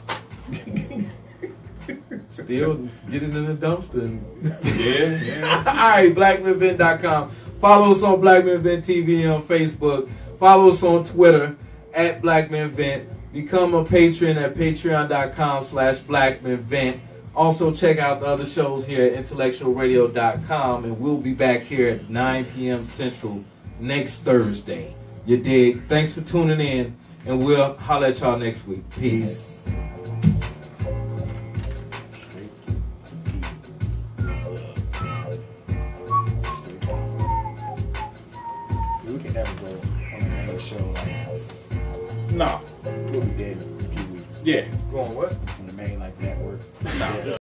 Still get it in the dumpster. Yeah. All right, BlackMenVent.com. Follow us on BlackMenVentTV on Facebook. Follow us on Twitter at BlackMenVent. Become a patron at patreon.com/BlackMenVent. Also, check out the other shows here at intellectualradio.com, and we'll be back here at 9 p.m. Central next Thursday. You dig? Thanks for tuning in, and we'll holler at y'all next week. Peace. We can never go on a main show like No. we'll be dead in a few weeks. Yeah. Going what? On the main like network. No.